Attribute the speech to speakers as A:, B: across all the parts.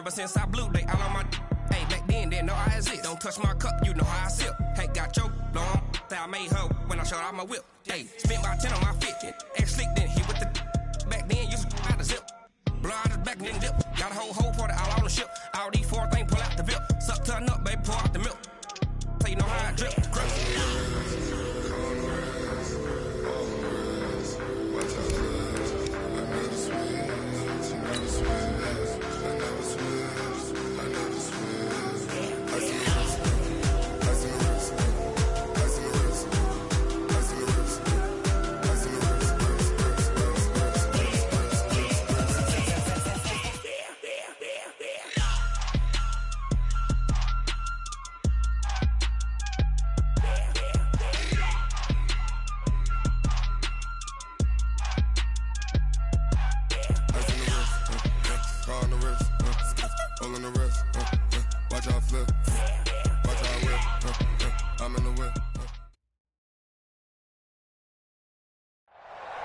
A: Ever since I blew, they all on my. Hey, back then, didn't know I exist. Don't touch my cup, you know how I sip. Hey, got your long. I made her when I showed out my whip. Hey, spent my 10 on my fit. Ex-slick, then hit with the. Back then, used to out the zip. Blow out the back and then dip. Got a whole party all on the ship. All these 4 things, pull out the VIP. Suck, turn up, baby, pour out the milk. So you know how I drip.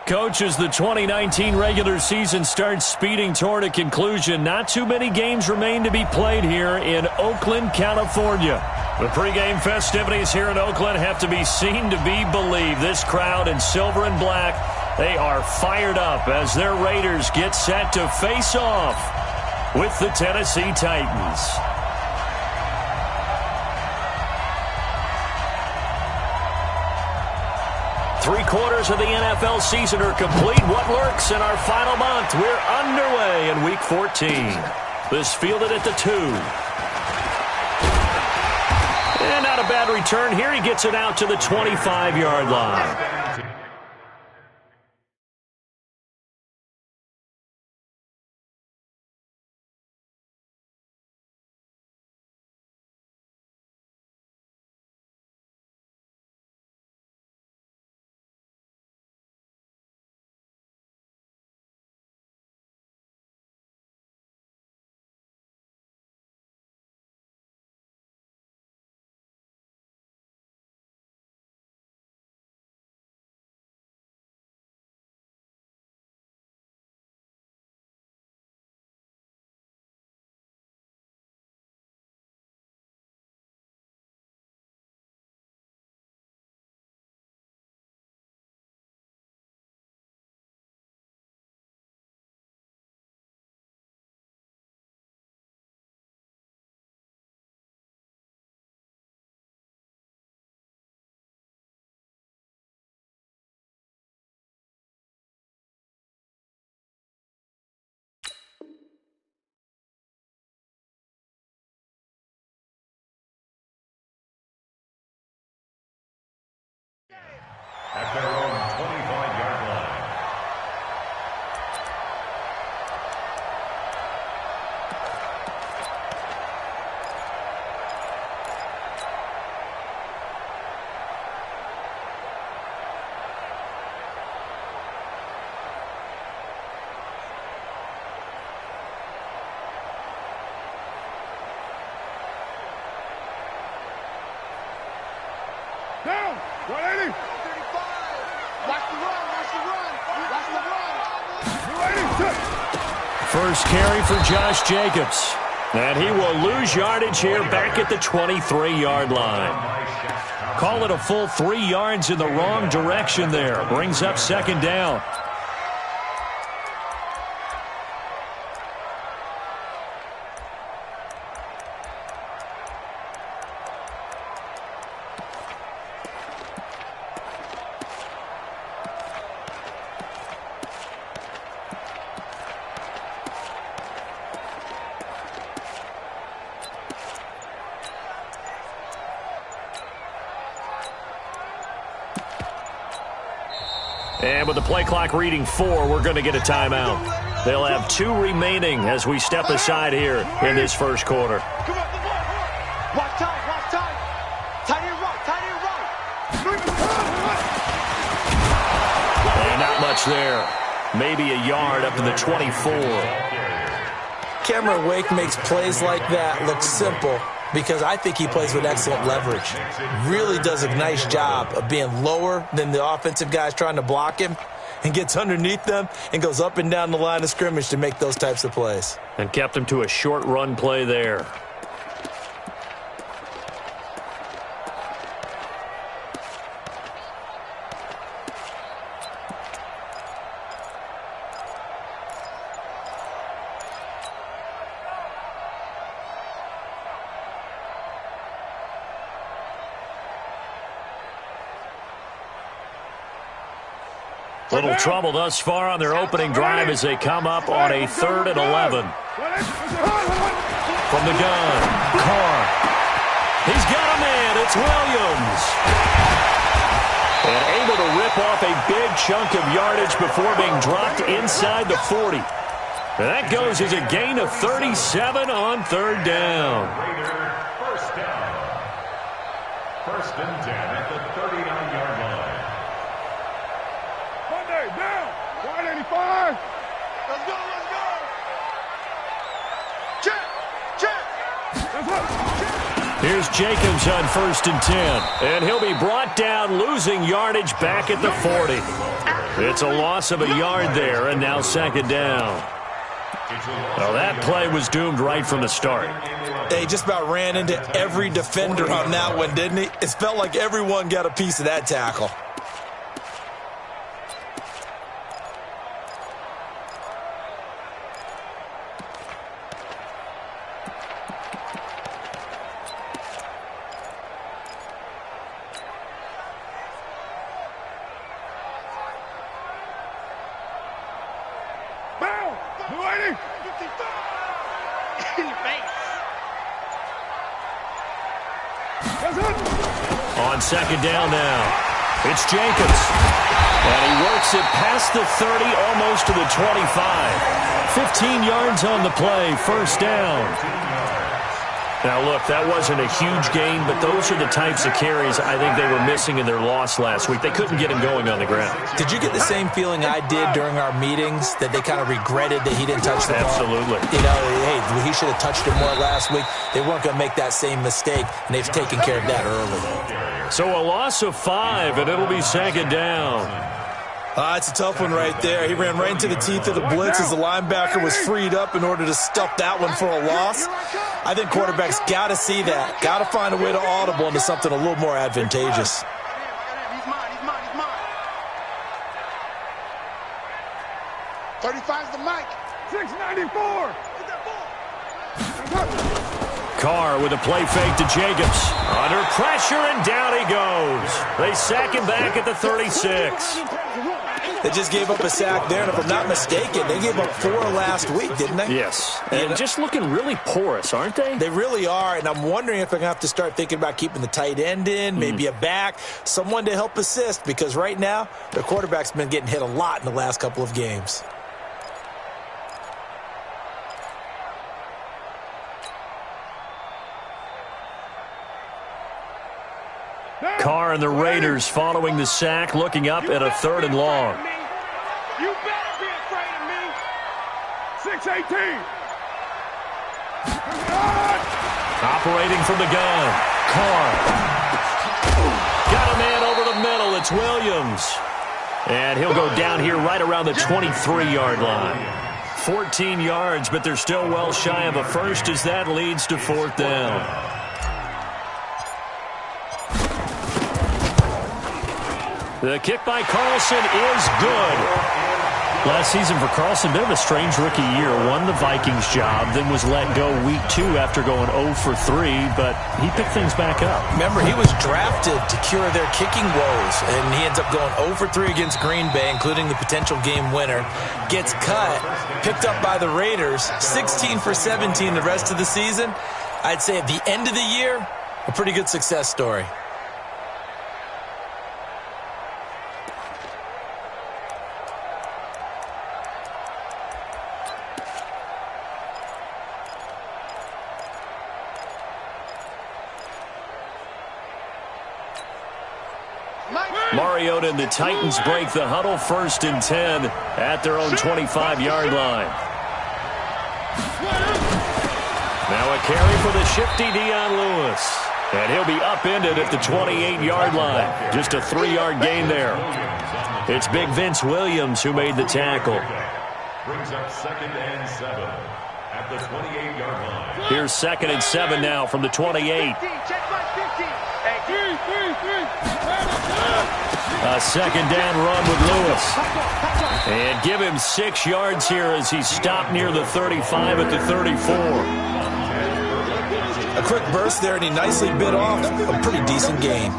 B: Coach, as the 2019 regular season starts speeding toward a conclusion, not too many games remain to be played here in Oakland, California. The pregame festivities here in Oakland have to be seen to be believed. This crowd in silver and black, they are fired up as their Raiders get set to face off with the Tennessee Titans. Three-quarters of the NFL season are complete. What lurks in our final month? We're underway in Week 14. This fielded at the 2. And not a bad return here. He gets it out to the 25-yard line.
C: At their own 25-yard line.
D: Down! 180!
B: First carry for Josh Jacobs. And he will lose yardage here back at the 23-yard line. Call it a full 3 yards in the wrong direction there. Brings up second down. And with the play clock reading 4, we're going to get a timeout. They'll have 2 remaining as we step aside here in this first quarter.
D: Come on, watch time, watch time. Tight end right.
B: And not much there. Maybe a yard up to the 24.
E: Cameron Wake makes plays like that look simple because I think he plays with excellent leverage. Really does a nice job of being lower than the offensive guys trying to block him and gets underneath them and goes up and down the line of scrimmage to make those types of plays.
B: And kept him to a short run play there. Little trouble thus far on their opening drive as they come up on a 3rd and 11. From the gun, Carr. He's got a man. It's Williams. And able to rip off a big chunk of yardage before being dropped inside the 40. And that goes as a gain of 37 on 3rd down.
C: First down. 1st and 10 at the 39-yard line.
D: Down. 185. Let's go, let's go. Check, check.
B: Here's Jacobs on 1st and 10. And he'll be brought down, losing yardage back at the 40. It's a loss of a yard there, and now 2nd down. Well, that play was doomed right from the start.
E: They just about ran into every defender on that one, didn't he? It felt like everyone got a piece of that tackle.
B: On 2nd down now, it's Jacobs. And he works it past the 30, almost to the 25. 15 yards on the play, 1st down. Now, look, that wasn't a huge gain, but those are the types of carries I think they were missing in their loss last week. They couldn't get him going on the ground.
E: Did you get the same feeling I did during our meetings, that they kind of regretted that he didn't touch the ball?
B: Absolutely.
E: You know, hey, he should have touched it more last week. They weren't going to make that same mistake, and they've taken care of that early.
B: So a loss of 5, and it'll be 2nd down.
E: It's a tough one right there. He ran right into the teeth of the blitz as the linebacker was freed up in order to stuff that one for a loss. I think quarterbacks got to see that. Got to find a way to audible into something a little more advantageous.
D: He's mine. 35's the mic. 694.
B: Carr with a play fake to Jacobs. Under pressure, and down he goes. They sack him back at the 36.
E: They just gave up a sack there, and if I'm not mistaken, they gave up 4 last week, didn't they?
B: Yes. And just looking really porous, aren't they?
E: They really are, and I'm wondering if they're going to have to start thinking about keeping the tight end in, maybe a back, someone to help assist, because right now, their quarterback's been getting hit a lot in the last couple of games.
B: Carr and the Raiders following the sack, looking up at a 3rd and long.
D: You better be afraid of me. 618.
B: Operating from the gun. Carr. Got a man over the middle. It's Williams. And he'll go down here right around the 23-yard line. 14 yards, but they're still well shy of a first as that leads to 4th down. The kick by Carlson is good. Last season for Carlson, bit of a strange rookie year. Won the Vikings job, then was let go week 2 after going 0 for 3, but he picked things back up.
E: Remember, he was drafted to cure their kicking woes, and he ends up going 0 for 3 against Green Bay, including the potential game winner. Gets cut, picked up by the Raiders, 16 for 17 the rest of the season. I'd say at the end of the year, a pretty good success story.
B: Mariota and the Titans break the huddle, 1st and 10 at their own 25-yard line. Now a carry for the shifty Dion Lewis. And he'll be upended at the 28-yard line. Just a 3-yard gain there. It's Big Vince Williams who made the tackle.
C: Brings up 2nd and 7 at the 28-yard line.
B: Here's 2nd and 7 now from the 28. A second down run with Lewis. And give him 6 yards here as he stopped near the 35 at the 34.
E: A quick burst there, and he nicely bit off a pretty decent gain.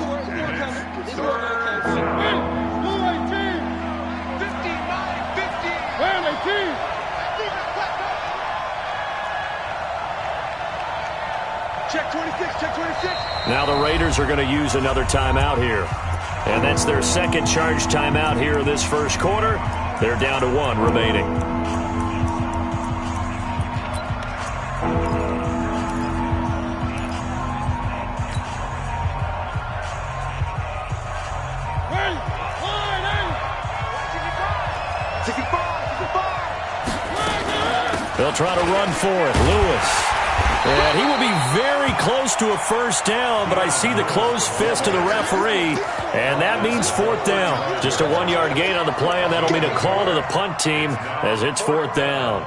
D: Check 26, check 26.
B: Now the Raiders are going to use another timeout here. And that's their second charge timeout here in this first quarter. They're down to 1 remaining. They'll try to run for it. Lewis. And he will be very close to a first down, but I see the closed fist of the referee, and that means 4th down. Just a 1-yard gain on the play, and that'll mean a call to the punt team as it's 4th down.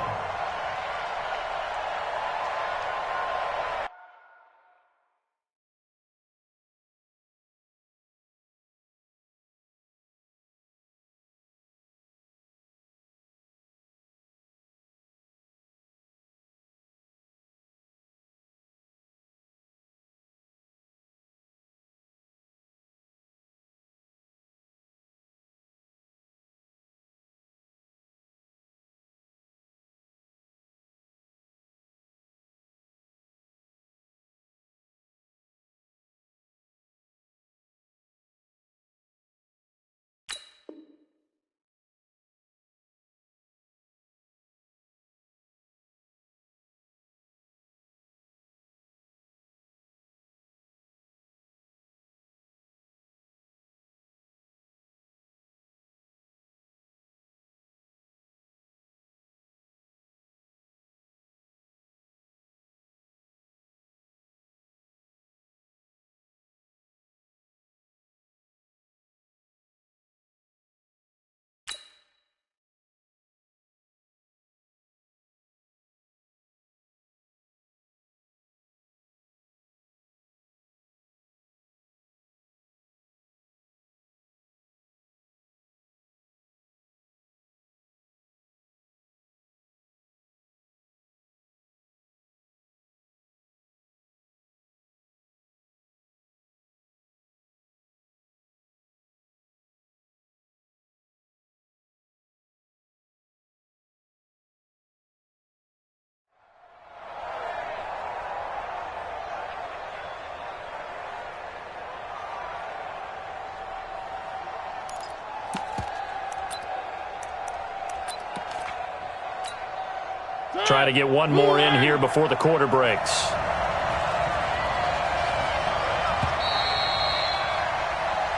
B: Try to get one more in here before the quarter breaks.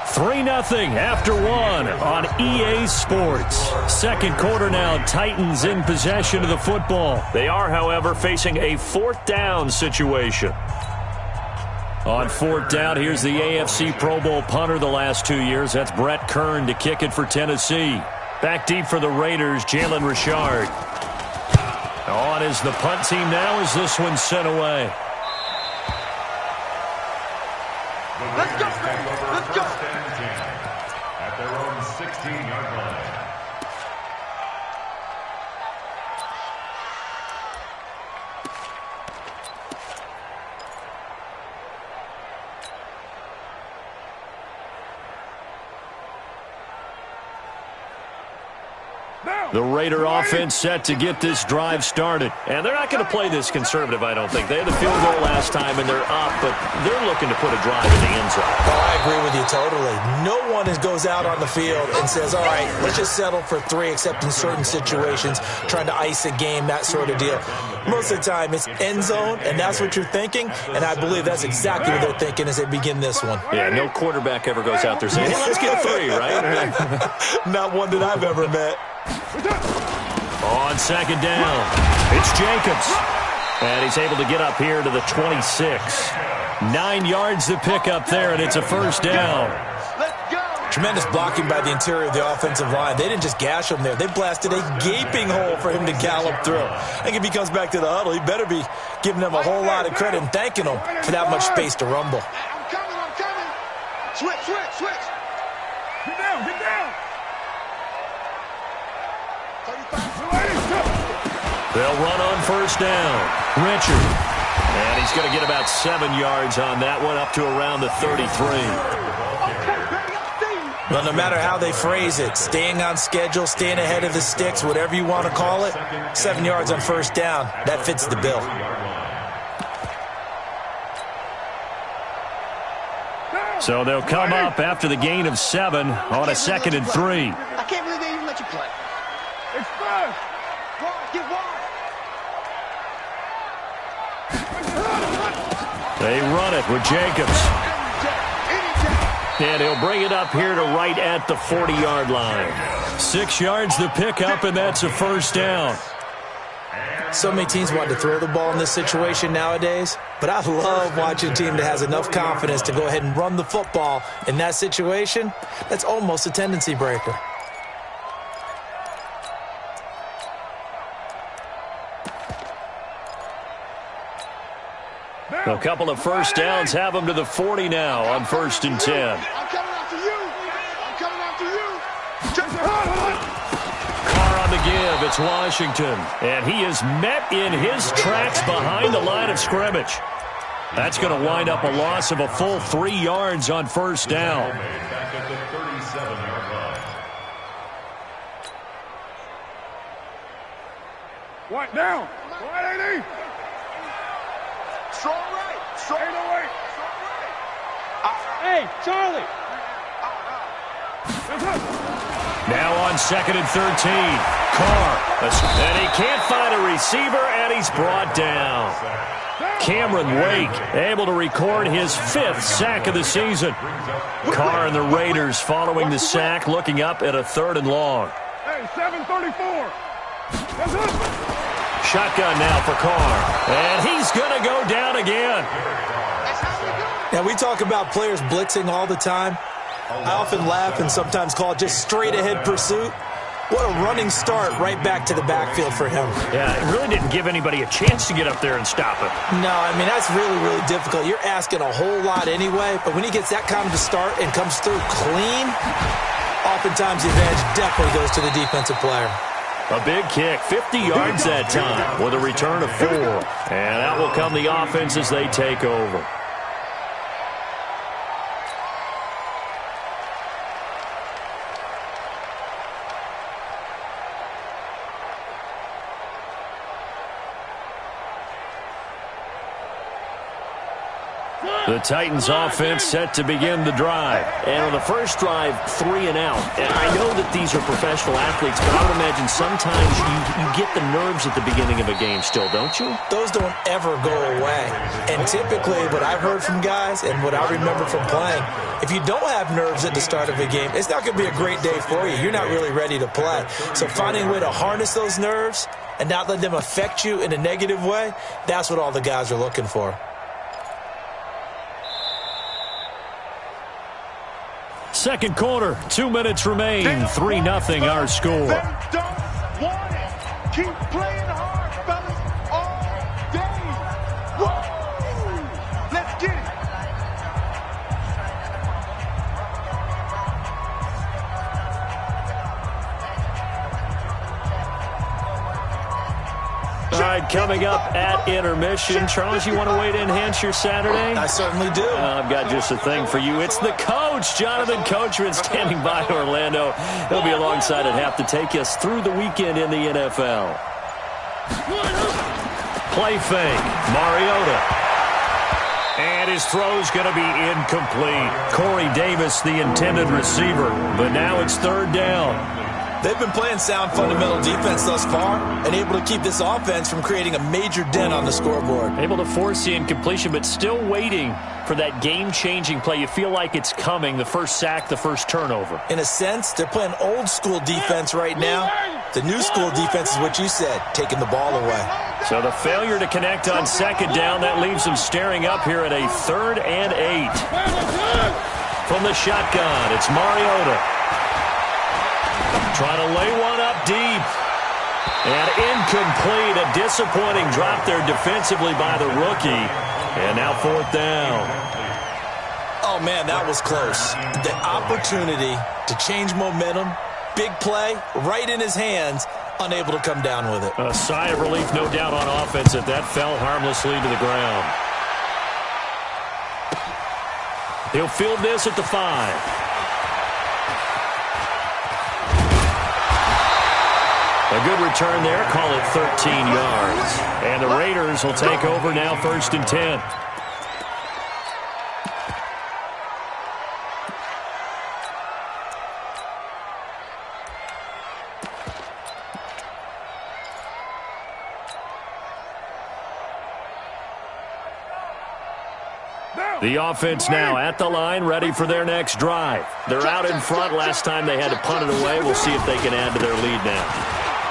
B: Three 0 after 1 on EA Sports. Second quarter now, Titans in possession of the football. They are, however, facing a 4th down situation. On 4th down, here's the AFC Pro Bowl punter the last 2 years. That's Brett Kern to kick it for Tennessee. Back deep for the Raiders, Jalen Richard. On is the punt team now as this one's sent away.
D: Let's go, let's go.
C: At their own 16-yard line.
B: The Raider offense set to get this drive started. And they're not going to play this conservative, I don't think. They had the field goal last time, and they're up, but they're looking to put a drive in the end zone.
E: Oh, I agree with you totally. No one goes out on the field and says, all right, let's just settle for 3, except in certain situations, trying to ice a game, that sort of deal. Most of the time, it's end zone, and that's what you're thinking, and I believe that's exactly what they're thinking as they begin this one.
B: Yeah, no quarterback ever goes out there saying, hey, let's get 3, right?
E: Not one that I've ever met.
B: On second down, it's Jacobs. And he's able to get up here to the 26. 9 yards to pick up there, and it's a first down.
E: Tremendous blocking by the interior of the offensive line. They didn't just gash him there. They blasted a gaping hole for him to gallop through. I think if he comes back to the huddle, he better be giving them a whole lot of credit and thanking them for that much space to rumble.
D: I'm coming. Switch. Get down.
B: They'll run on first down. Richard. And he's going to get about 7 yards on that one, up to around the 33.
E: Well, no matter how they phrase it, staying on schedule, staying ahead of the sticks, whatever you want to call it, 7 yards on first down, that fits the bill.
B: So they'll come up after the gain of 7 on a 2nd and 3.
D: I can't believe they even let you play. It's first. Get wide.
B: They run it with Jacobs. And he'll bring it up here to right at the 40-yard line. 6 yards the pickup, and that's a first down.
E: So many teams want to throw the ball in this situation nowadays, but I love watching a team that has enough confidence to go ahead and run the football in that situation. That's almost a tendency breaker.
B: A couple of first downs have them to the 40 now on 1st and 10.
D: I'm coming after you.
B: Carr on the give. It's Washington. And he is met in his tracks behind the line of scrimmage. That's going to wind up a loss of a full 3 yards on first down.
C: Back at the 37-yard line.
F: What down? What, AD?
D: Strong right.
F: Hey, Charlie.
B: Now on 2nd and 13. Carr. And he can't find a receiver, and he's brought down. Cameron Wake able to record his 5th sack of the season. Carr and the Raiders following the sack, looking up at a 3rd and long.
F: Hey, 734.
B: Shotgun now for Carr. And he's going to go down again.
E: Now, we talk about players blitzing all the time. I often laugh and sometimes call it just straight-ahead pursuit. What a running start right back to the backfield for him.
B: Yeah, it really didn't give anybody a chance to get up there and stop him.
E: No, I mean, that's really, really difficult. You're asking a whole lot anyway, but when he gets that kind of a start and comes through clean, oftentimes the advantage definitely goes to the defensive player.
B: A big kick, 50 yards that time with a return of 4. And out will come the offense as they take over. The Titans offense set to begin the drive. And on the first drive, 3 and out. And I know that these are professional athletes, but I would imagine sometimes you get the nerves at the beginning of a game still, don't you?
E: Those don't ever go away. And typically what I've heard from guys and what I remember from playing, if you don't have nerves at the start of a game, it's not going to be a great day for you. You're not really ready to play. So finding a way to harness those nerves and not let them affect you in a negative way, that's what all the guys are looking for.
B: Second quarter, 2 minutes remain. 3-0 our score.
D: They don't want it. Keep playing hard, fellas, all day. Woo! Let's get it.
B: All right, coming up at intermission. Charles, you want to wait to enhance your Saturday?
E: I certainly do.
B: I've got just a thing for you. It's the coach, Jonathan Coachman, standing by Orlando. He'll be alongside at half to take us through the weekend in the NFL. Play fake. Mariota. And his throw's going to be incomplete. Corey Davis, the intended receiver. But now it's 3rd down.
E: They've been playing sound fundamental defense thus far and able to keep this offense from creating a major dent on the scoreboard.
B: Able to force the incompletion, but still waiting for that game-changing play. You feel like it's coming, the first sack, the first turnover.
E: In a sense, they're playing old-school defense right now. The new-school defense is what you said, taking the ball away.
B: So the failure to connect on 2nd down, that leaves them staring up here at a 3rd and 8. From the shotgun, it's Mariota. Trying to lay one up deep. And incomplete. A disappointing drop there defensively by the rookie. And now 4th down.
E: Oh, man, that was close. The opportunity to change momentum, big play, right in his hands, unable to come down with it.
B: A sigh of relief, no doubt, on offense that fell harmlessly to the ground. He'll field this at the 5. A good return there. Call it 13 yards. And the Raiders will take over now, 1st and 10. The offense now at the line, ready for their next drive. They're out in front. Last time they had to punt it away. We'll see if they can add to their lead now.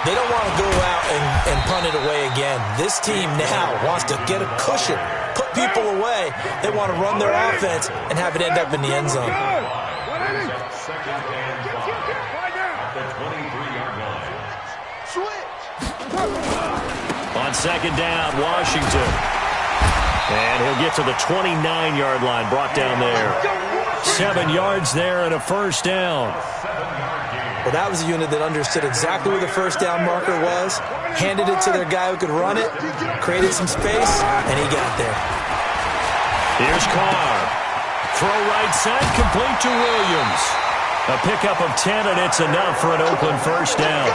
E: They don't want to go out and punt it away again. This team now wants to get a cushion, put people away. They want to run their offense and have it end up in the end zone.
B: On 2nd down, Washington. And he'll get to the 29-yard line, brought down there. 7 yards there and a 1st down.
E: Well, that was a unit that understood exactly where the 1st down marker was, handed it to their guy who could run it, created some space, and he got there.
B: Here's Carr. Throw right side, complete to Williams. A pickup of 10, and it's enough for an Oakland 1st down.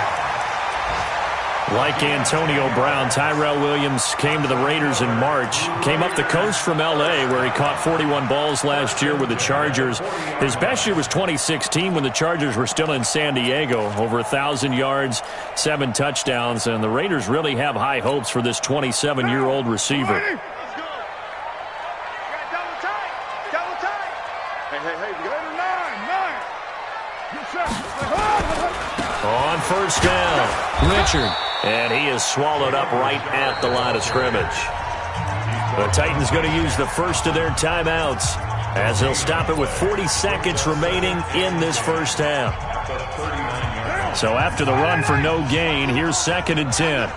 B: Like Antonio Brown, Tyrell Williams came to the Raiders in March. Came up the coast from L.A., where he caught 41 balls last year with the Chargers. His best year was 2016 when the Chargers were still in San Diego. Over 1,000 yards, 7 touchdowns, and the Raiders really have high hopes for this 27-year-old receiver.
F: Hey, we got 9.
B: On 1st down, Richard. And he is swallowed up right at the line of scrimmage. The Titans going to use the first of their timeouts as they'll stop it with 40 seconds remaining in this 1st half. So after the run for no gain, here's 2nd and 10.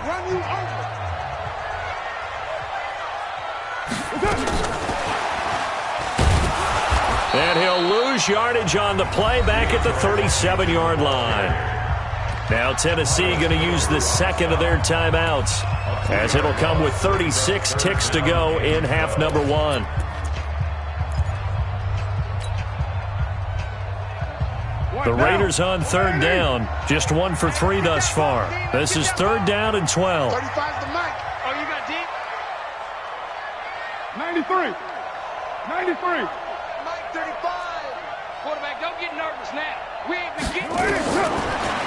B: And he'll lose yardage on the play back at the 37-yard line. Now Tennessee going to use the 2nd of their timeouts as it'll come with 36 ticks to go in half number 1. The Raiders on 3rd down, just 1 for 3 thus far. This is 3rd down and 12.
F: 35 to Mike. Oh, you got deep? 93. 93.
D: Mike, 35.
G: Quarterback, don't get nervous now. We ain't been getting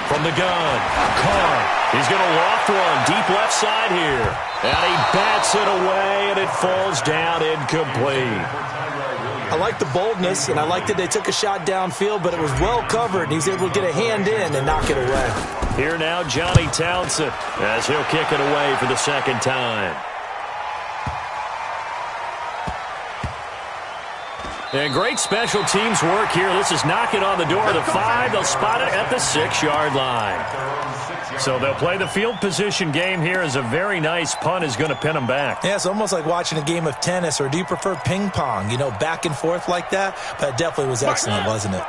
B: From the gun, Carr. He's going to loft one deep left side here. And he bats it away, and it falls down incomplete.
E: I like the boldness, and I like that they took a shot downfield, but it was well covered, and he was able to get a hand in and knock it away.
B: Here now, Johnny Townsend, as he'll kick it away for the 2nd time. And great special teams work here. This is knocking on the door of the 5. They'll spot it at the 6-yard line. So they'll play the field position game here as a very nice punt is going to pin them back.
E: Yeah, it's almost like watching a game of tennis, or do you prefer ping pong? You know, back and forth like that? But it definitely was excellent, wasn't it?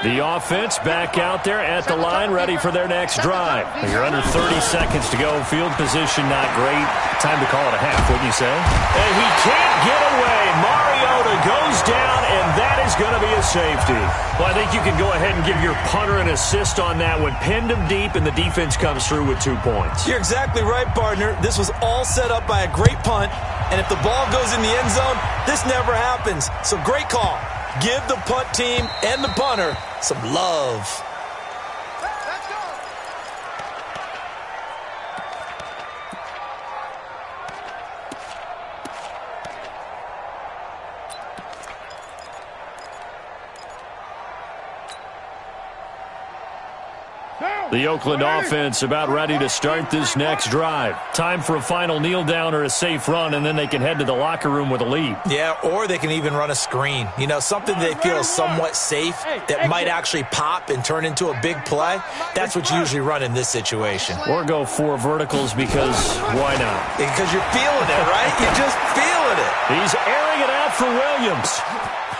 B: The offense back out there at the line, ready for their next drive. You're under 30 seconds to go. Field position not great. Time to call it a half, wouldn't you say? And he can't get away. Mariota goes down, and that is going to be a safety. Well, I think you can go ahead and give your punter an assist on that one. Pinned him deep, and the defense comes through with 2 points.
E: You're exactly right, partner. This was all set up by a great punt, and if the ball goes in the end zone, this never happens. So great call. Give the punt team and the punter some love.
B: The Oakland offense about ready to start this next drive. Time for a final kneel down or a safe run, and then they can head to the locker room with a lead.
E: Yeah, or they can even run a screen. You know, something they feel somewhat safe that might actually pop and turn into a big play. That's what you usually run in this situation.
B: Or go 4 verticals because why not?
E: Because you're feeling it, right? You're just feeling it.
B: He's airing it out for Williams.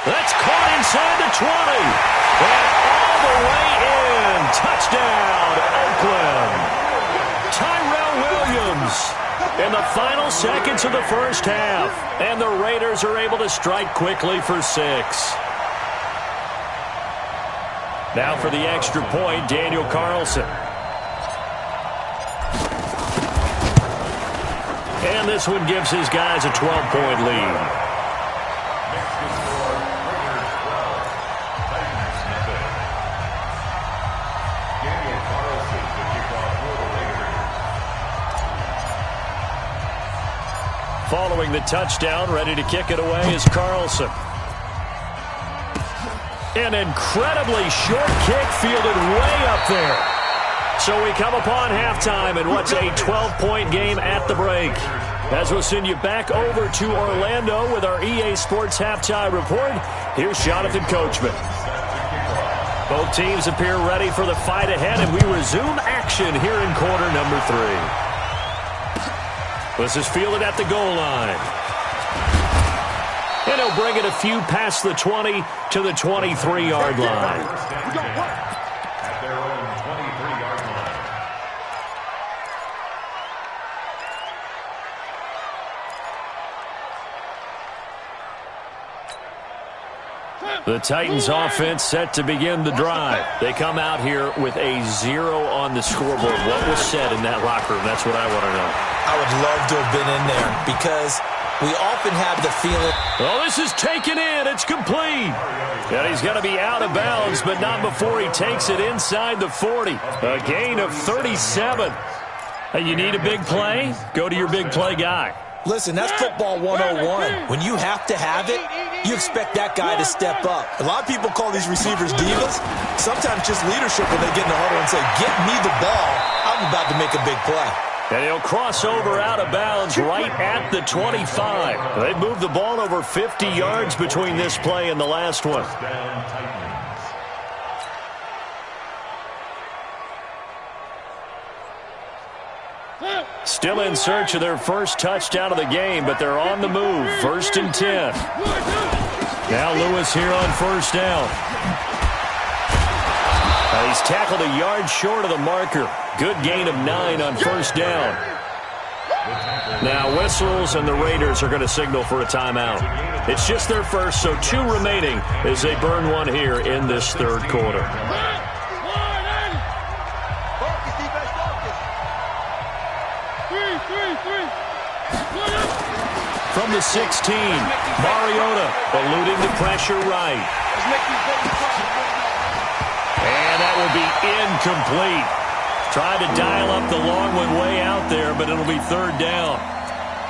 B: That's caught inside the 20. And all the way in. Touchdown, Oakland. Tyrell Williams in the final seconds of the first half. And the Raiders are able to strike quickly for 6. Now for the extra point, Daniel Carlson. And this one gives his guys a 12-point lead. Following the touchdown, ready to kick it away is Carlson. An incredibly short kick fielded way up there. So we come upon halftime in what's a 12-point game at the break. As we'll send you back over to Orlando with our EA Sports Halftime Report, here's Jonathan Coachman. Both teams appear ready for the fight ahead, and we resume action here in quarter number 3. This is fielded at the goal line. And he'll bring it a few past the 20 to the 23-yard line.
C: At their own 23-yard line.
B: The Titans offense set to begin the drive. They come out here with a 0 on the scoreboard. What was said in that locker room? That's what I want to know.
E: I would love to have been in there because we often have the feeling.
B: Oh, this is taken in. It's complete. And he's going to be out of bounds, but not before he takes it inside the 40. A gain of 37. Hey, you need a big play? Go to your big play guy.
E: Listen, that's football 101. When you have to have it, you expect that guy to step up. A lot of people call these receivers divas. Sometimes just leadership when they get in the huddle and say, get me the ball. I'm about to make a big play.
B: And he'll cross over out of bounds right at the 25. They've moved the ball over 50 yards between this play and the last one. Still in search of their first touchdown of the game, but they're on the move. 1st and 10. Now Lewis here on first down. He's tackled a yard short of the marker. Good gain of 9 on first down. Now whistles, and the Raiders are going to signal for a timeout. It's just their first, so 2 remaining as they burn one here in this third quarter. From the 16, Mariota eluding the pressure right. And that will be incomplete. Tried to dial up the long one way out there, but it'll be 3rd down.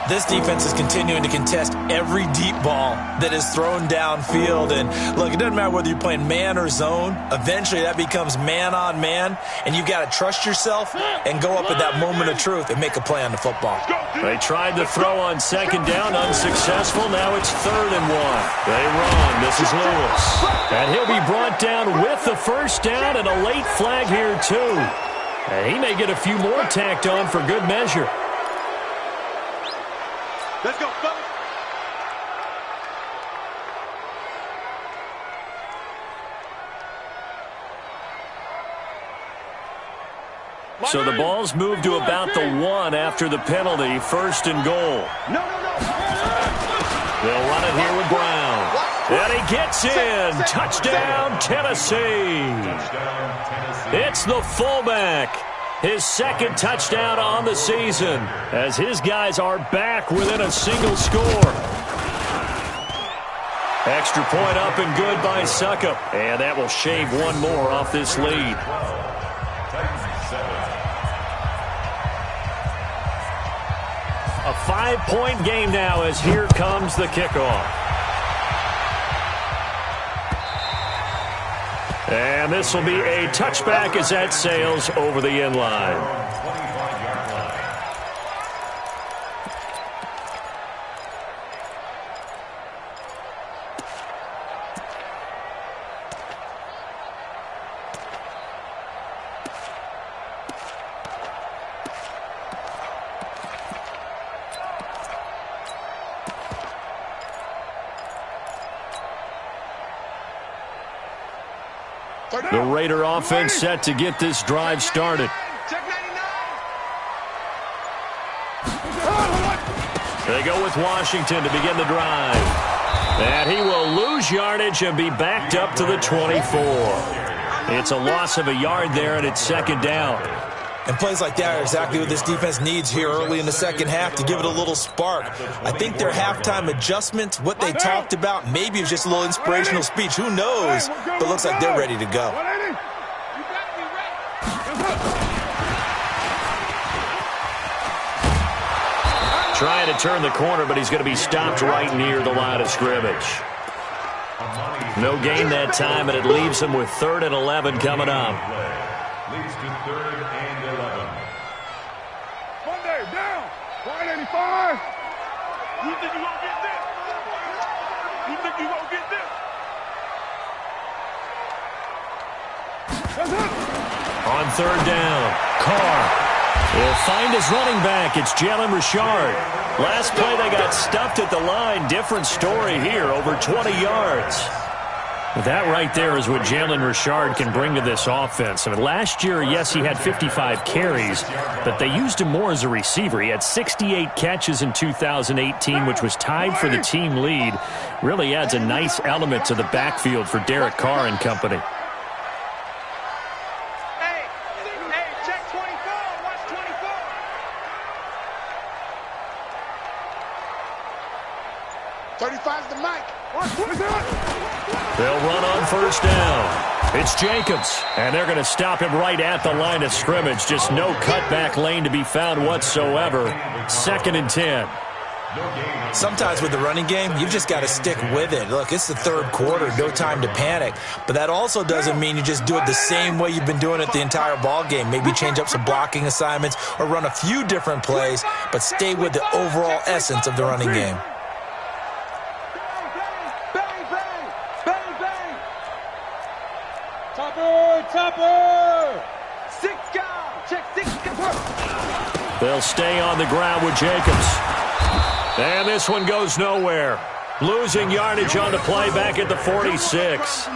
E: This defense is continuing to contest every deep ball that is thrown downfield. And, look, it doesn't matter whether you're playing man or zone. Eventually, that becomes man-on-man, and you've got to trust yourself and go up at that moment of truth and make a play on the football.
B: They tried to throw on 2nd down, unsuccessful. Now it's 3rd and 1. They run. This is Lewis. And he'll be brought down with the first down and a late flag here, too. And he may get a few more tacked on for good measure.
D: Let's go, fellas.
B: So the ball's moved to about the 1 after the penalty. 1st and goal.
D: No.
B: They'll run it here with Brown. And he gets in. Touchdown, Tennessee. It's the fullback. His 2nd touchdown on the season as his guys are back within a single score. Extra point up and good by Suckup. And that will shave one more off this lead. A 5-point game now as here comes the kickoff. And this will be a touchback as that sails over the end line. The Raider offense set to get this drive started. They go with Washington to begin the drive. And he will lose yardage and be backed up to the 24. It's a loss of a yard there, and it's second down.
E: And plays like that are exactly what this defense needs here early in the second half to give it a little spark. I think their halftime adjustments, what they talked about, maybe it was just a little inspirational speech. Who knows? But looks like they're ready to go.
B: Trying to turn the corner, but he's going to be stopped right near the line of scrimmage. No gain that time, and it leaves him with 3rd and 11 coming up.
C: Leads to 3rd and 11.
F: Monday, down. 185. You think you gonna get this? You think you gonna get this?
B: On 3rd down, Carr will find his running back. It's Jalen Richard. Last play they got stuffed at the line. Different story here, over 20 yards. That right there is what Jalen Richard can bring to this offense. I mean, last year, yes, he had 55 carries, but they used him more as a receiver. He had 68 catches in 2018, which was tied for the team lead. Really adds a nice element to the backfield for Derek Carr and company.
D: Hey, check 24. Watch 24. '35's the mic. Watch 24.
B: They'll run on 1st down. It's Jacobs, and they're going to stop him right at the line of scrimmage. Just no cutback lane to be found whatsoever. 2nd and 10.
E: Sometimes with the running game, you've just got to stick with it. Look, it's the 3rd quarter, no time to panic. But that also doesn't mean you just do it the same way you've been doing it the entire ball game. Maybe change up some blocking assignments or run a few different plays, but stay with the overall essence of the running game.
D: Topper! 6 guard! Check 6 guard!
B: They'll stay on the ground with Jacobs. And this one goes nowhere. Losing yardage on the play back at the 46.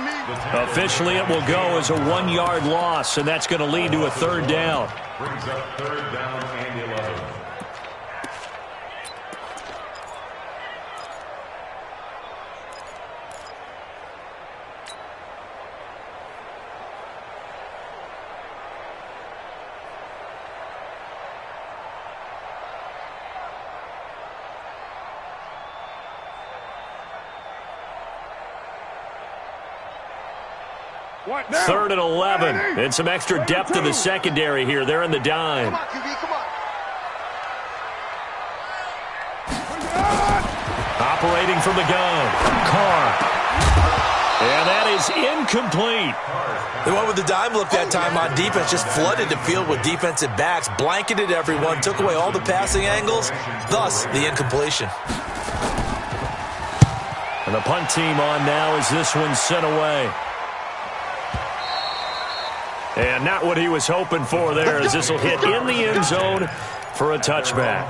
B: Officially, it will go as a 1-yard loss, and that's going to lead to a 3rd down.
C: Brings up 3rd down and 11.
F: What now?
B: 3rd and 11. And some extra depth to the secondary here. They're in the dime.
D: Come on, QB, come on.
B: Operating from the gun. Carr. And that is incomplete.
E: They went with the dime look that time on defense, just flooded the field with defensive backs, blanketed everyone, took away all the passing angles, thus the incompletion.
B: And the punt team on now as this one's sent away. And not what he was hoping for there, as this will hit in the end zone for a touchback.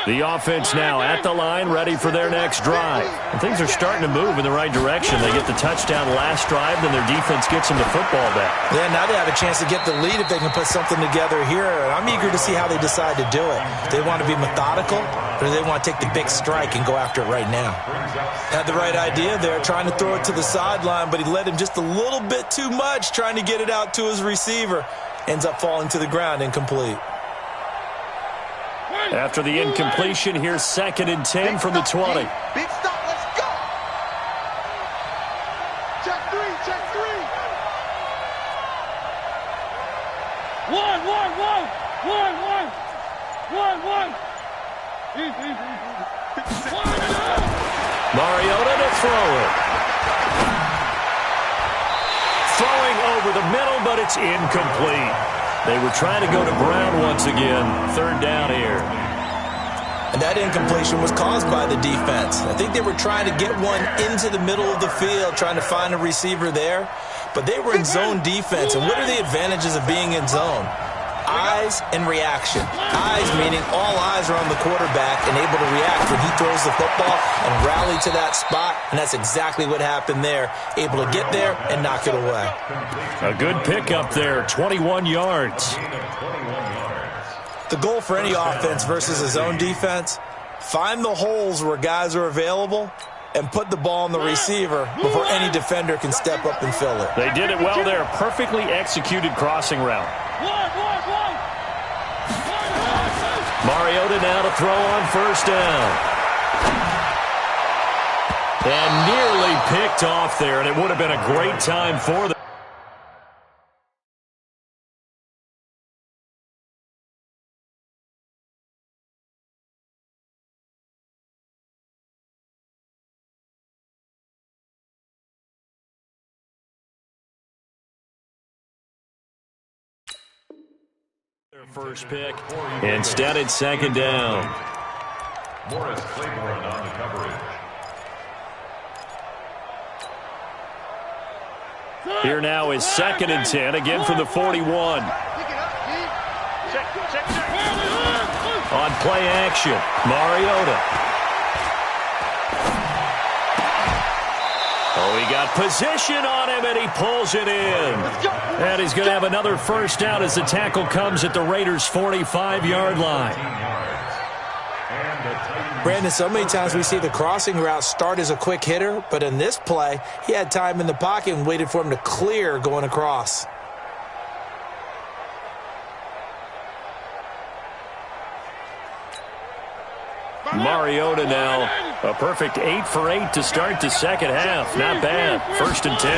B: The offense now at the line, ready for their next drive. And things are starting to move in the right direction. They get the touchdown last drive, then their defense gets them the football back.
E: Yeah, now they have a chance to get the lead if they can put something together here. And I'm eager to see how they decide to do it. Do they want to be methodical, or do they want to take the big strike and go after it right now? Had the right idea there, trying to throw it to the sideline, but he led him just a little bit too much, trying to get it out to his receiver. Ends up falling to the ground incomplete.
B: After the incompletion, here's 2nd and 10 from the 20.
D: Big stop, let's go! Check 3, check 3!
F: 1, 1, 1! 1, 1! 1, 1! Easy.
B: Mariota to throw it. over the middle, but it's incomplete. They were trying to go to Brown once again. Third down here.
E: And that incompletion was caused by the defense. I think they were trying to get one into the middle of the field, trying to find a receiver there. But they were in zone defense. And what are the advantages of being in zone? Eyes and reaction. Eyes meaning all eyes are on the quarterback and able to react when he throws the football and rally to that spot. And that's exactly what happened there. Able to get there and knock it away.
B: A good pickup there, 21 yards.
E: The goal for any offense versus a zone defense, find the holes where guys are available and put the ball on the receiver before any defender can step up and fill it.
B: They did it well there. Perfectly executed crossing route. Mariota now to throw on first down. And nearly picked off there, and it would have been a great time for them. First pick. Instead, it's second down.
C: Morris Claiborne on the coverage.
B: Here now is second and 10, again from the 41. On play action, Mariota. Oh, he got position on him, and he pulls it in. And he's going to have another first down as the tackle comes at the Raiders' 45-yard line.
E: Brandon, so many times we see the crossing route start as a quick hitter, but in this play, he had time in the pocket and waited for him to clear going across.
B: Mariota now, a perfect 8 for 8 to start the second half. Not bad. First and 10.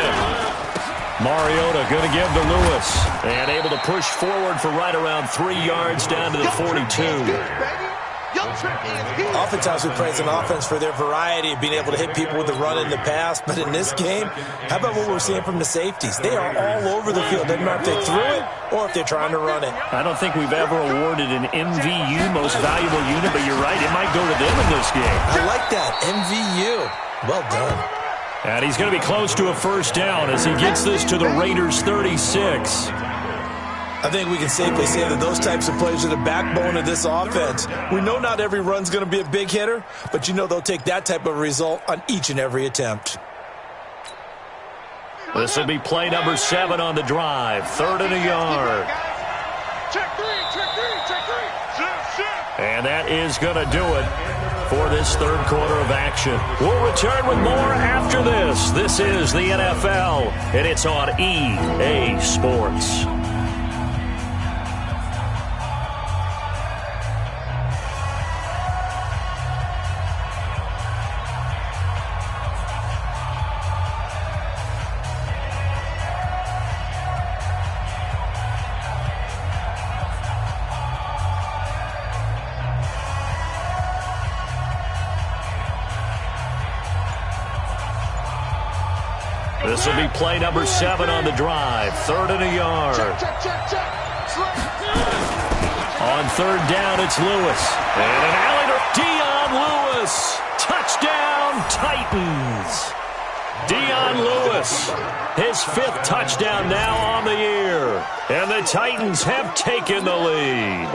B: Mariota going to give to Lewis. And able to push forward for right around 3 yards down to the 42.
E: Oftentimes we praise an offense for their variety of being able to hit people with the run and the pass. But in this game, how about what we're seeing from the safeties? They are all over the field. Doesn't matter if they threw it or if they're trying to run it.
B: I don't think we've ever awarded an MVU, most valuable unit, but you're right. It might go to them in this game.
E: I like that. MVU. Well done.
B: And he's going to be close to a first down as he gets this to the Raiders' 36.
E: I think we can safely say that those types of plays are the backbone of this offense. We know not every run's going to be a big hitter, but you know they'll take that type of result on each and every attempt.
B: This will be play number 7 on the drive. 3rd and a yard.
F: Check three.
B: And that is going to do it for this third quarter of action. We'll return with more after this. This is the NFL, and it's on EA Sports. This will be play number 7 on the drive. 3rd and a yard. On 3rd down, it's Lewis. And an alley to Dion Lewis. Touchdown, Titans. Dion Lewis, his 5th touchdown now on the year. And the Titans have taken the lead.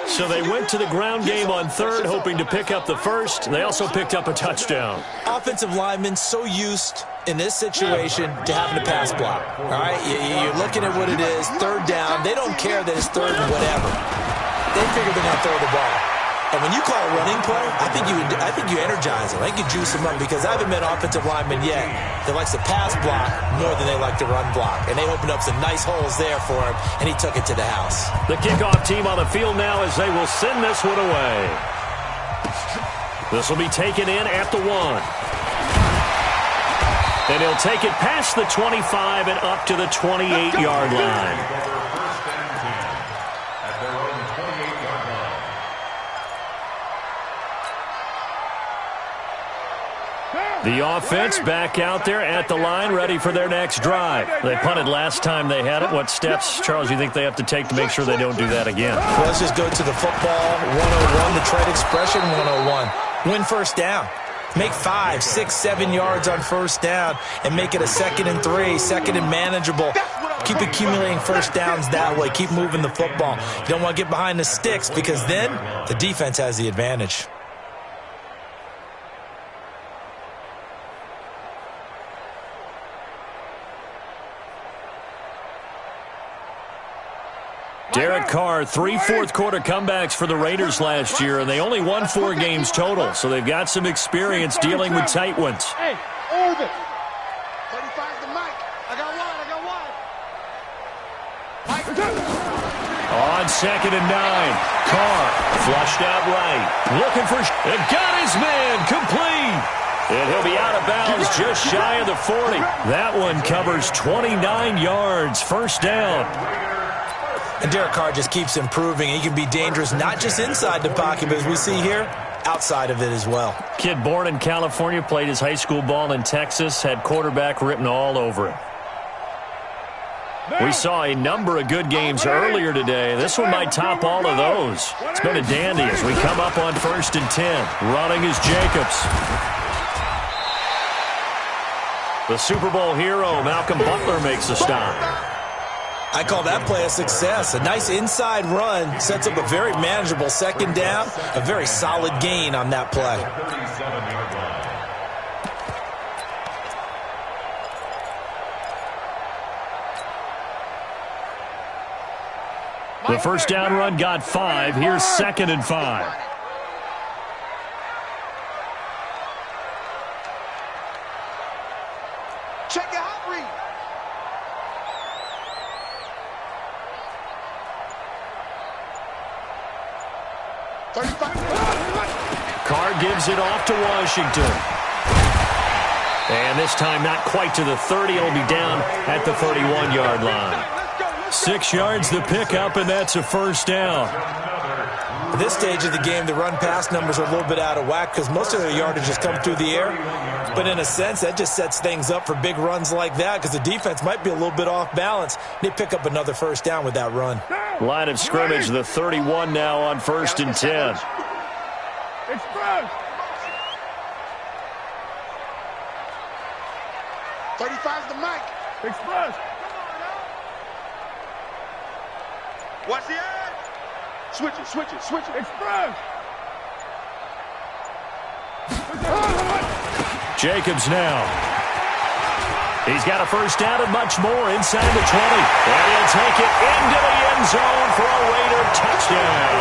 B: So they went to the ground game on 3rd, hoping to pick up the first. They also picked up a touchdown.
E: Offensive linemen so used in this situation to having to pass block. All right, you're looking at what it is, 3rd down. They don't care that it's 3rd and whatever. They figure they're going to throw the ball. And when you call a running play, I think you energize them. I think you juice them up because I haven't met offensive linemen yet that likes to pass block more than they like to run block. And they opened up some nice holes there for him, and he took it to the house.
B: The kickoff team on the field now as they will send this one away. This will be taken in at the 1. And he'll take it past the 25 and up to the 28-yard line. The offense back out there at the line, ready for their next drive. They punted last time they had it. What steps, Charles, you think they have to take to make sure they don't do that again?
E: Well, let's just go to the football 101, the trade expression 101. Win first down. Make 5, 6, 7 yards on first down and make it a 2nd and 3, 2nd and manageable. Keep accumulating first downs that way. Keep moving the football. You don't want to get behind the sticks because then the defense has the advantage.
B: Derek Carr, 3 fourth-quarter comebacks for the Raiders last year, and they only won 4 games total, so they've got some experience dealing with tight ones.
D: Hey, Orbit. 35's the mic. I got one.
B: On 2nd and 9, Carr flushed out right, looking for, and got his man complete. And he'll be out of bounds just shy of the 40. That one covers 29 yards, first down.
E: And Derek Carr just keeps improving. He can be dangerous not just inside the pocket, but as we see here, outside of it as well.
B: Kid born in California, played his high school ball in Texas, had quarterback written all over him. We saw a number of good games earlier today. This one might top all of those. It's been a dandy as we come up on 1st and 10. Running is Jacobs. The Super Bowl hero, Malcolm Butler, makes a stop.
E: I call that play a success. A nice inside run sets up a very manageable 2nd down, a very solid gain on that play.
B: The first down run got 5. Here's 2nd and 5.
D: Check your hot read.
B: Carr gives it off to Washington. And this time not quite to the 30. It'll be down at the 31-yard line. 6 yards the pickup, and that's a first down.
E: At this stage of the game, the run-pass numbers are a little bit out of whack because most of their yardage has come through the air. But in a sense, that just sets things up for big runs like that because the defense might be a little bit off balance. They pick up another first down with that run.
B: Line of scrimmage, the 31 now on 1st and 10.
F: Express.
D: 35's the mic.
F: Express.
D: Watch the edge. Switch it, switch it, switch it.
F: Express.
B: Jacobs now. He's got a first down and much more inside the 20. And he'll take it into the end zone for a Raider touchdown.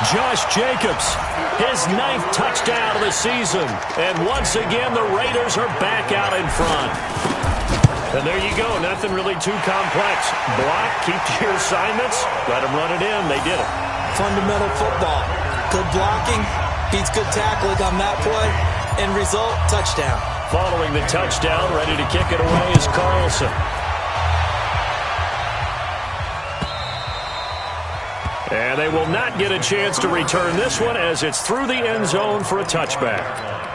B: Josh Jacobs, his 9th touchdown of the season. And once again, the Raiders are back out in front. And there you go. Nothing really too complex. Block, keep to your assignments, let them run it in. They did it.
E: Fundamental football. Good blocking, beats good tackling on that play. End result, touchdown.
B: Following the touchdown, ready to kick it away is Carlson. And they will not get a chance to return this one as it's through the end zone for a touchback.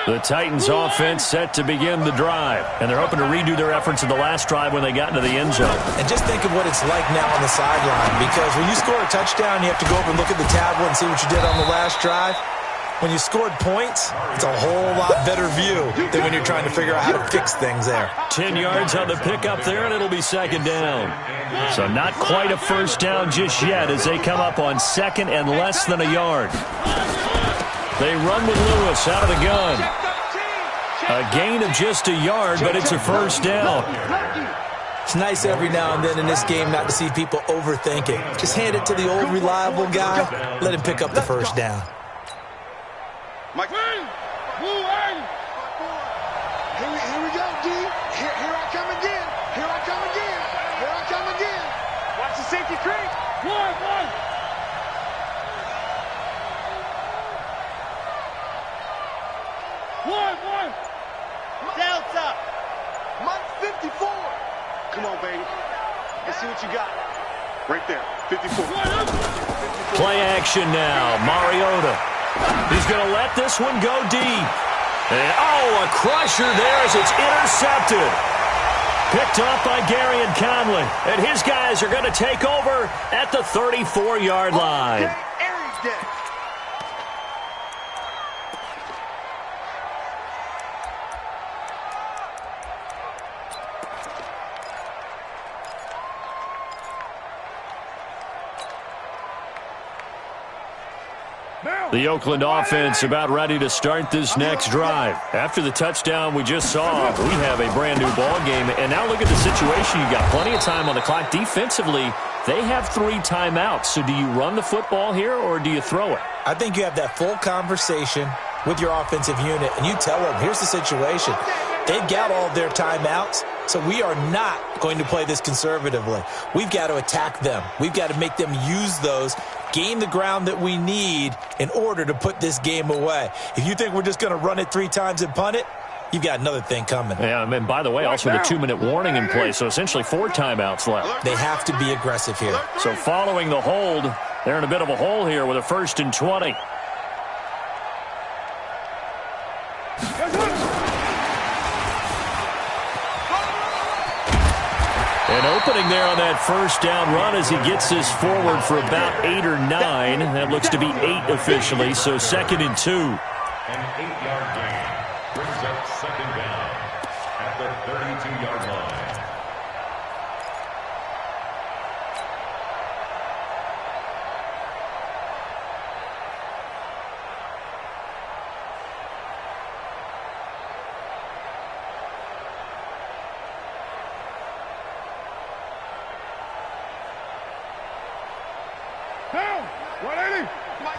B: The Titans offense set to begin the drive, and they're hoping to redo their efforts in the last drive when they got into the end zone.
E: And just think of what it's like now on the sideline, because when you score a touchdown, you have to go over and look at the tablet and see what you did on the last drive. When you scored points, it's a whole lot better view than when you're trying to figure out how to fix things there.
B: 10 yards on the pickup there, and it'll be 2nd down. So not quite a first down just yet as they come up on 2nd and less than a yard. They run with Lewis out of the gun. A gain of just a yard, but it's a first down.
E: It's nice every now and then in this game not to see people overthink it. Just hand it to the old reliable guy. Let him pick up the first down.
D: Mike. Here we go, D. Here I come again. Here I come again. Here I come again. Watch the safety creep. One. Delta. Mike 54. Come on, baby. Let's see what you got. Right there, 54.
B: Play action now. Mariota. He's going to let this one go deep. And, oh, a crusher there as it's intercepted. Picked up by Gary and Conley. And his guys are going to take over at the 34-yard line.
D: Every day.
B: The Oakland offense about ready to start this next drive. After the touchdown we just saw, we have a brand-new ball game. And now look at the situation. You got plenty of time on the clock. Defensively, they have 3 timeouts. So do you run the football here or do you throw it?
E: I think you have that full conversation with your offensive unit, and you tell them, here's the situation. They've got all of their timeouts, so we are not going to play this conservatively. We've got to attack them. We've got to make them use those, gain the ground that we need in order to put this game away. If you think we're just going to run it 3 times and punt it, you've got another thing coming.
B: Yeah, and by the way, also the 2-minute warning in place, so essentially 4 timeouts left.
E: They have to be aggressive here.
B: So following the hold, they're in a bit of a hole here with a 1st and 20. An opening there on that 1st down run as he gets this forward for about 8 or 9. That looks to be 8 officially, so 2nd and 2.
C: An 8-yard gain brings up 2nd down at the 32-yard line.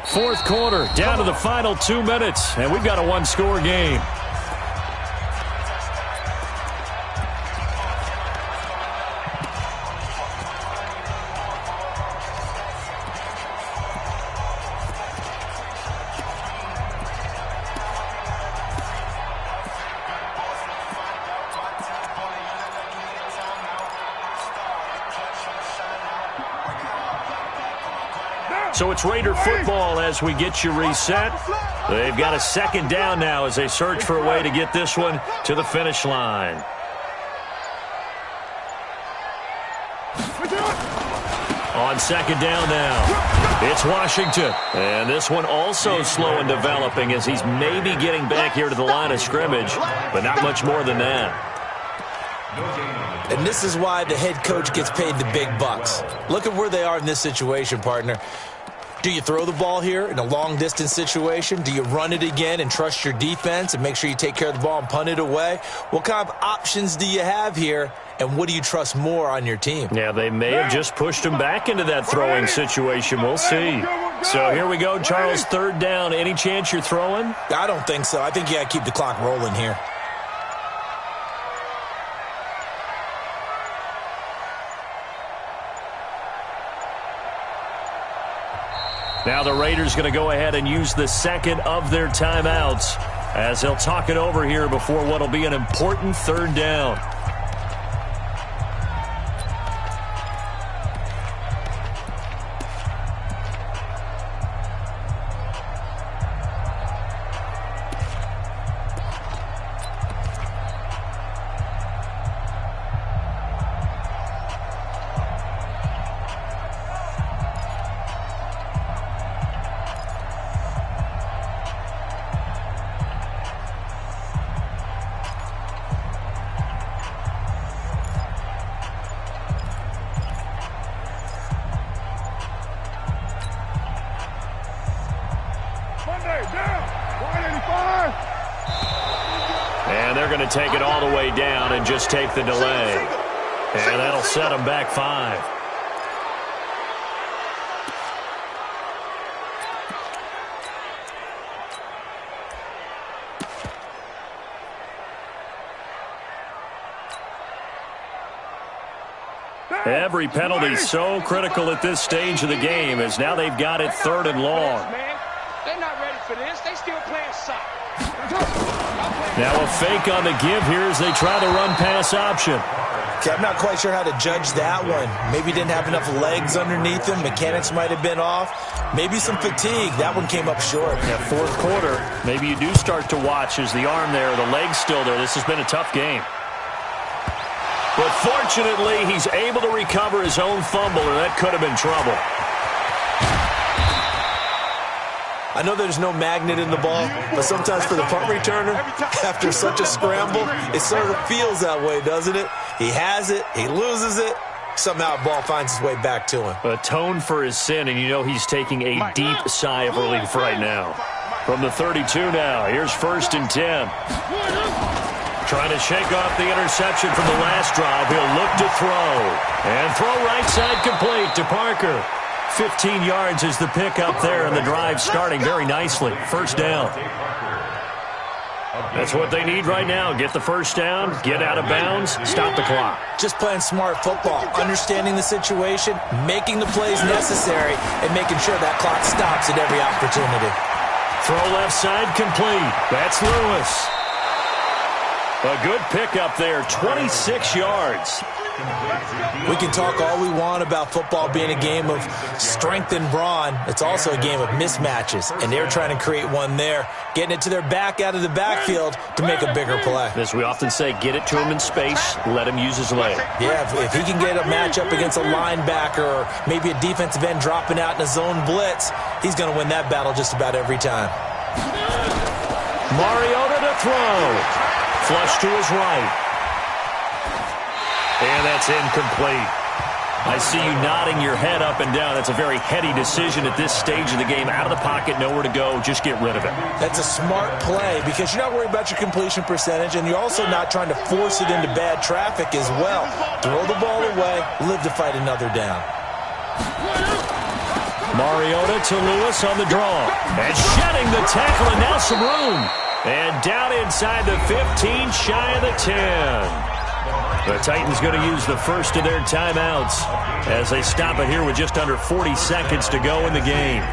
B: Fourth quarter, down to the final 2 minutes, and we've got a 1-score game. So it's Raider football as we get you reset. They've got a 2nd down now as they search for a way to get this one to the finish line. On 2nd down now, it's Washington. And this one also slow in developing as he's maybe getting back here to the line of scrimmage, but not much more than that.
E: And this is why the head coach gets paid the big bucks. Look at where they are in this situation, partner. Do you throw the ball here in a long-distance situation? Do you run it again and trust your defense and make sure you take care of the ball and punt it away? What kind of options do you have here, and what do you trust more on your team?
B: Yeah, they may have just pushed him back into that throwing situation. We'll see. So here we go, Charles, 3rd down. Any chance you're throwing?
E: I don't think so. I think you got to keep the clock rolling here.
B: Now the Raiders going to go ahead and use the 2nd of their timeouts as they'll talk it over here before what will be an important 3rd down. And they're going to take it all the way down and just take the delay. And that'll set them back 5. Every penalty so critical at this stage of the game as now they've got it 3rd and long.
G: They're not ready for this. They still playing soccer.
B: Now a fake on the give here as they try the run-pass option.
E: Okay, I'm not quite sure how to judge that one. Maybe he didn't have enough legs underneath him. Mechanics might have been off. Maybe some fatigue. That one came up short.
B: Yeah, fourth quarter, maybe you do start to watch as the arm there, the leg's still there. This has been a tough game. But fortunately, he's able to recover his own fumble, or that could have been trouble.
E: I know there's no magnet in the ball, but sometimes for the punt returner, after such a scramble, it sort of feels that way, doesn't it? He has it, he loses it, somehow the ball finds its way back to him.
B: Atone for his sin, and you know he's taking a deep sigh of relief right now. From the 32 now, here's 1st and 10. Trying to shake off the interception from the last drive. He'll look to throw. And throw right side complete to Parker. 15 yards is the pickup there, and the drive starting very nicely. 1st down. That's what they need right now. Get the 1st down, get out of bounds, stop the clock.
E: Just playing smart football, understanding the situation, making the plays necessary, and making sure that clock stops at every opportunity.
B: Throw left side complete. That's Lewis. A good pickup there, 26 yards.
E: We can talk all we want about football being a game of strength and brawn. It's also a game of mismatches, and they're trying to create one there, getting it to their back out of the backfield to make a bigger play.
B: As we often say, get it to him in space, let him use his leg.
E: Yeah, if he can get a matchup against a linebacker or maybe a defensive end dropping out in a zone blitz, he's going to win that battle just about every time.
B: Mariota to throw. Flush to his right. And that's incomplete. I see you nodding your head up and down. It's a very heady decision at this stage of the game. Out of the pocket, nowhere to go. Just get rid of it.
E: That's a smart play because you're not worried about your completion percentage, and you're also not trying to force it into bad traffic as well. Throw the ball away, live to fight another down. Mariota to Lewis on the draw.
B: And shedding the tackle, and now some room. And down inside the 15, shy of the 10. The Titans going to use the first of their timeouts as they stop it here with just under 40 seconds to go in the game.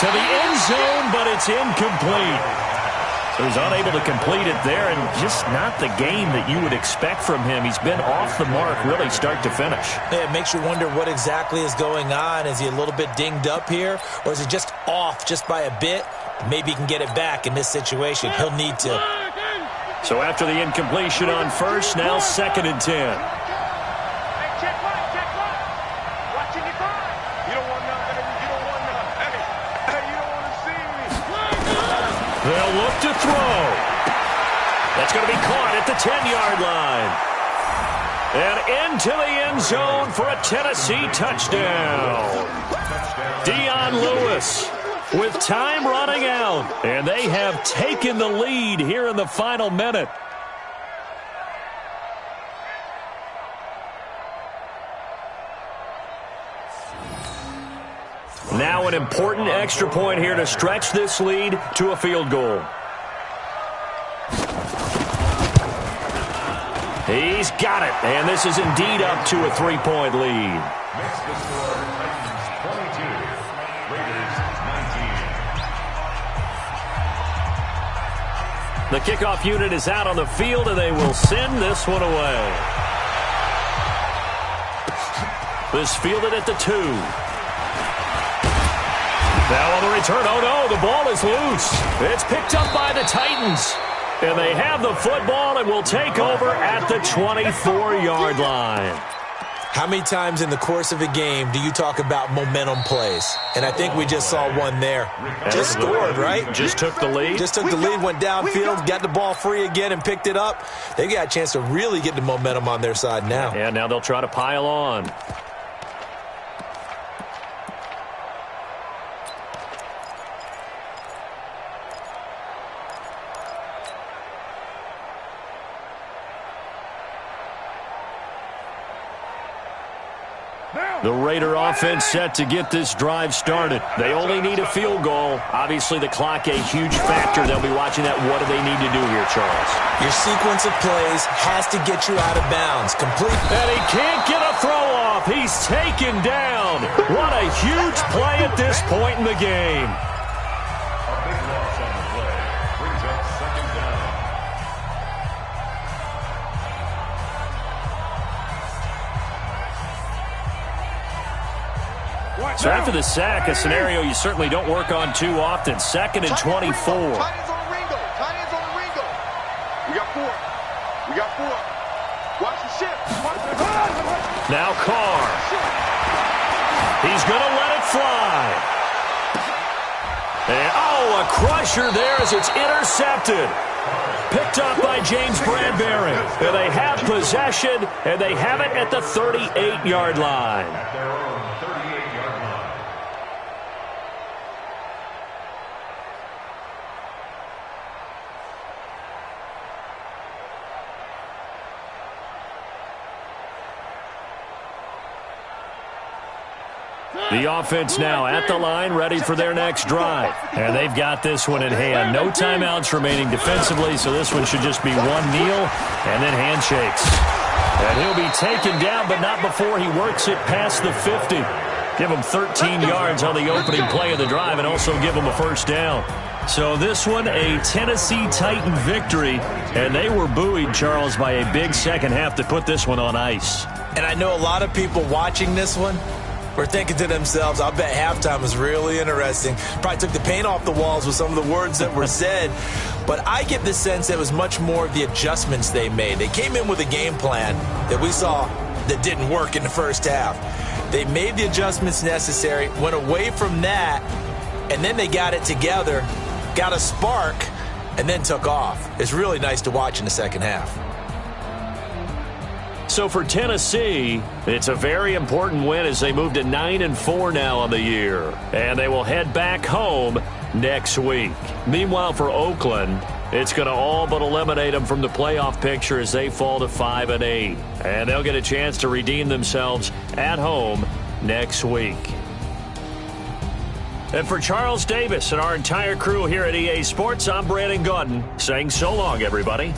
B: To the end zone, but it's incomplete. So he's unable to complete it there, and just not the game that you would expect from him. He's been off the mark really start to finish.
E: Yeah, it makes you wonder what exactly is going on. Is he a little bit dinged up here, or is he just off just by a bit? Maybe he can get it back in this situation. He'll need to.
B: So after the incompletion on first, now 2nd and 10. They'll look to throw. That's going to be caught at the 10-yard line. And into the end zone for a Tennessee touchdown. Dion Lewis with time running out. And they have taken the lead here in the final minute. Now an important extra point here to stretch this lead to a field goal. He's got it, and this is indeed up to a 3-point lead.
C: Makes the score Titans 22, Raiders 19.
B: The kickoff unit is out on the field, and they will send this one away. This fielded at the 2. Now on the return, oh no, the ball is loose. It's picked up by the Titans. And they have the football and will take over at the 24-yard line.
E: How many times in the course of a game do you talk about momentum plays? And I think we just saw one there. Just scored, right?
B: Just took the lead.
E: Just took the lead, went downfield, got the ball free again and picked it up. They got a chance to really get the momentum on their side now.
B: And now they'll try to pile on. The Raider offense set to get this drive started. They only need a field goal. Obviously, the clock a huge factor. They'll be watching that. What do they need to do here, Charles?
E: Your sequence of plays has to get you out of bounds. Complete.
B: And he can't get a throw off. He's taken down. What a huge play at this point in the game.
C: A big loss on the play. Brings up second down.
B: So after the sack, a scenario you certainly don't work on too often. 2nd and 24.
D: Tight ends on the Ringo. Tight ends on the Ringo. We got 4. We got 4. Watch the shift.
B: Now Carr. He's going to let it fly. And, a crusher there as it's intercepted. Picked up by James Bradbury. And they have possession, and they have it at the 38-yard line.
C: At their own 38-yard line.
B: The offense now at the line, ready for their next drive. And they've got this one in hand. No timeouts remaining defensively, so this one should just be one kneel and then handshakes. And he'll be taken down, but not before he works it past the 50. Give him 13 yards on the opening play of the drive and also give him a first down. So this one, a Tennessee Titan victory, and they were buoyed, Charles, by a big second half to put this one on ice.
E: And I know a lot of people watching this one were thinking to themselves, I'll bet halftime was really interesting. Probably took the paint off the walls with some of the words that were said. But I get the sense that it was much more of the adjustments they made. They came in with a game plan that we saw that didn't work in the first half. They made the adjustments necessary, went away from that, and then they got it together, got a spark, and then took off. It's really nice to watch in the second half.
B: So for Tennessee, it's a very important win as they move to 9-4 now on the year. And they will head back home next week. Meanwhile, for Oakland, it's going to all but eliminate them from the playoff picture as they fall to 5-8. And they'll get a chance to redeem themselves at home next week. And for Charles Davis and our entire crew here at EA Sports, I'm Brandon Gaudin saying so long, everybody.